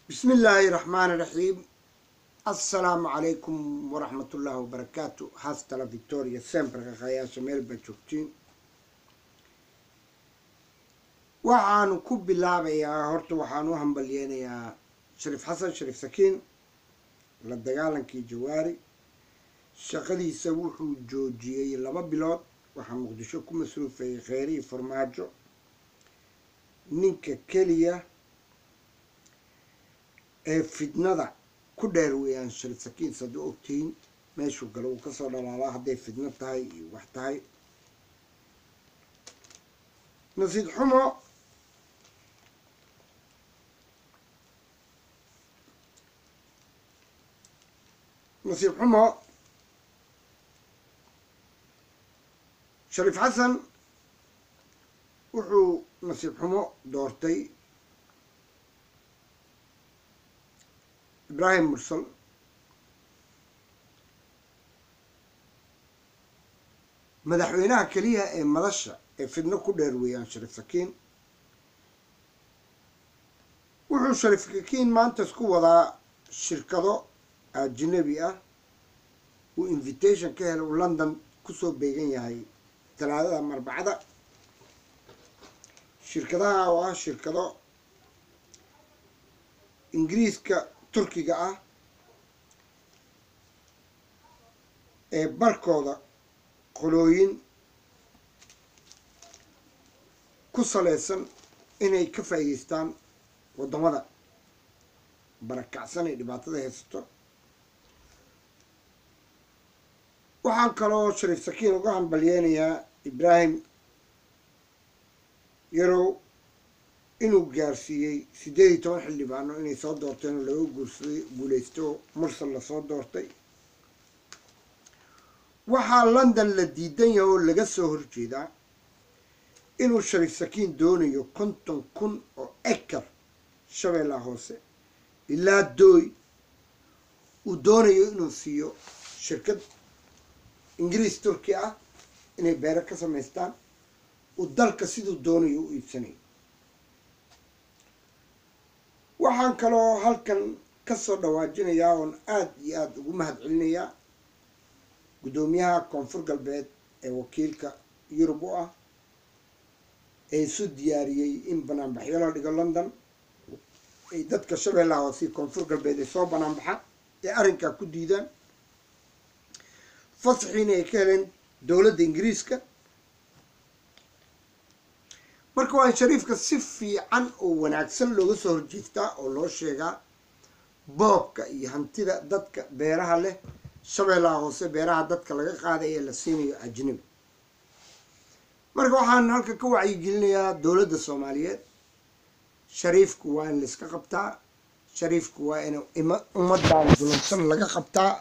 بسم الله الرحمن الرحيم. السلام عليكم ورحمة الله وبركاته. هاستلا فيكتوريا سيمبر خياشة ميل بجوكتين waxaanu ku bilaabayaa horta waxaan u hambalyeeynaa Shariif Xasan Shariif Sakiin la dagaalankii Jawaari shaqadiisa wuxuu joojiyay 2 bilood waxaa Muqdisho ku masruufay kheyri farmaajo ninka kaliya ee fidnada ku dheer weeyaan Shariif Sakiin sadoo ogtiin meeshuu galo uu ka soo dhalaalaa hadday fidna tahay iyo wax tahay nasiib xumo Shariif Xasan wuxuu nasiib xumo doortay Ibrahim Mursal madaxweynaha kaliya ee madasha ee fidno ku dheer weeyaan Shariif Sakiin wuxuu Shariif Sakiin maanta isku wadaa shirkado ajnabi ah uu invitation ka helay London kusoo beegan yahay talaadada Arbacada shirkadaha oo ah shirkado Ingiriiska Turkiga ah ee barkooda qolooyin ku saleysan inay ka faa'iideystaan wadamada barakacsan ee dhibaatada haysto waxaan kaloo Shariif Sakiin uga hambalyeynayaa Ibrahim Yarow inuu gaarsiiyey 18 xildhibaano inay soo doorteen oo lagu guuleysto Mursal la soo doortay waxaa London la diidan yahay oo laga soo horjeedaa inuu Shariif Sakiin doonayo 50,000 oo acre Shabeellaha Hoose ilaa Dooy uu doonayo inuu siiyo shirkad Ingiriis Turki ah inay beero ka samaystaan uu dalka siduu doonayo u iibsanayo waxaan kaloo halkan ka soo dhawaajinayaa oon aad iyo aad ugu mahadcelinayaa gudoomiyaha koonfur galbeed ee wakiilka Yurub u ah ee isu diyaariyey in banaanbaxyo la dhigo London ay dadka Shabeellaha Hoose koonfur galbeed ay soo banaanbaxaan ee arrinka ku diidaan fasaxiina ay ka heleen dowladda Ingiriiska marka waa Shariifka si fiican oo wanaagsan looga soo horjeestaa oo loo sheegaa boobka iyo hantida dadka beeraha leh Shabeellaha Hoose beeraha dadka laga qaaday ee la siinayo ajnabi marka waxaan halka ka wacyigelinayaa dowladda Soomaaliyeed Shariifku waa in la iska qabtaa Shariifku waa in ummaddan dulunsan laga qabtaa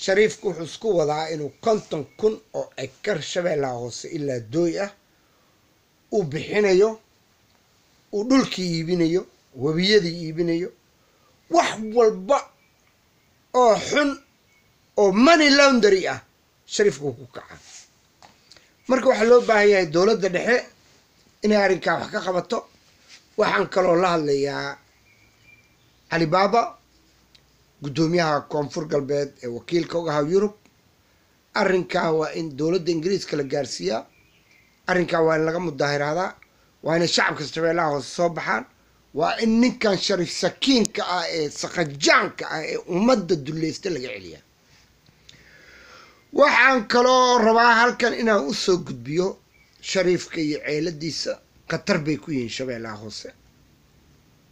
Shariifku wuxuu isku wadaa inuu 50,000 oo acre Shabeellaha Hoose ilaa Dooy ah uu bixinayo uu dhulkii iibinayo wabiyadii iibinayo wax walba oo xun oo money laundry ah Shariifku ku kaca marka waxa loo baahan yahay dowladda dhexe inay arrinka wax ka qabato waxaan kaloo la hadlayaa Ali Baba gudoomiyaha koonfur galbeed ee wakiilka uga ah Yurub arrinka waa in dowladda Ingiriiska la gaarsiiyaa arrinka waa in laga mudaahiraadaa waa in shacabka Shabeellaha Hoose soo baxaan waa in ninkan Shariif Sakiinka ah ee saqajaanka ah ee ummadda duleeysta laga celiyaa waxaan kaloo rabaa halkan inaan u soo gudbiyo Shariifka iyo ceeladiisa qatar bay ku yihiin Shabeellaha Hoose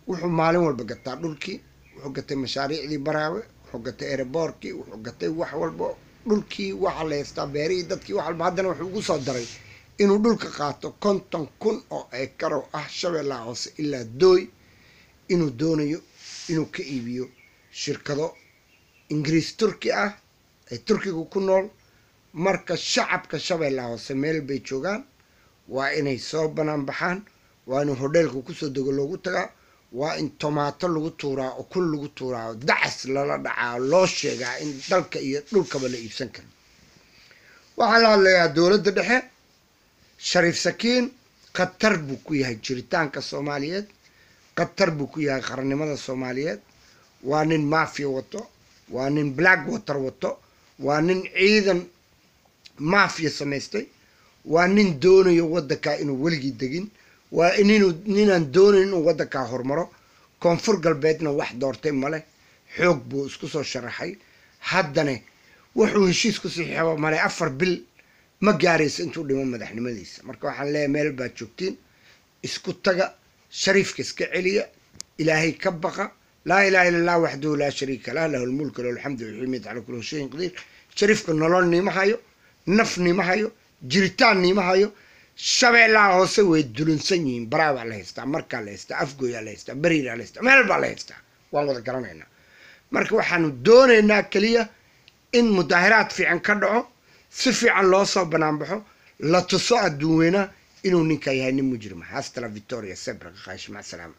wuxuu maalin walba gataa dhulkii wuxuu gatay mashaariicdii baraawe wuxuu gatay airportkii wuxuu gatay wax walba dhulkii waxa la haystaa beerihii dadkii wax walba haddana wuxuu ugu soo daray inuu dhulka qaato 50,000 oo acre ah Shabeellaha Hoose ilaa Dooy inuu doonayo inuu ka iibiyo shirkado Ingiriis Turki ah ee Turkiga ku nool marka shacabka Shabeellaha Hoose meel bay joogaan waa inay soo banaan baxaan waa in hoteelku ku soo dego loogu tagaa waa in tomato lagu tuuraa oo kun lagu tuuraa dacas lala dhacaa loo sheegaa in dalka iyo dhulkaba la iibsan karo waxaa la hadlayaa dowladda dhexe Shariif Sakiin khatar buu ku yahay jiritaanka Soomaaliyeed qatar buu ku yahay qarannimada soomaaliyeed waa nin mafia wato waa nin black water wato waa nin ciidan mafia samaystay waa nin doonayo waddankaa inuu weligii degin waa ninaan doonayn inuu waddankaa hormaro koonfur galbeedna wax doortay male xoog buu isku soo sharaxay haddana wuxuu heshiis ku saxiixaba male 4 bil ma gaaraysa intuu dhimo madaxnimadiisa marka waxaan leeyahay meel baad joogtiin isku taga shariifka iska celiya ilaahay ka baqa laa ilaaha illa allah waxdahu laa shariika lah lahu lmulku lahu alxamdu yuxyiidu calaa kulli shayin qadiir shariifka nolol niima hayo naf niima hayo jiritaan niima hayo shabeellaha hoose way dulunsan yihiin baraa baa la haystaa markaa la haystaa afgooyaa la haystaa bariiraa la haystaa meel baa la haystaa waan wada garanaynaa marka waxaanu doonaynaa keliya in mudaahiraad fiican ka dhaco si fiican loo soo banaanbaxo la tuso adduun weynaha inuu ninka yahay nin mujrima hasta la victoria sebra qaash mac salaama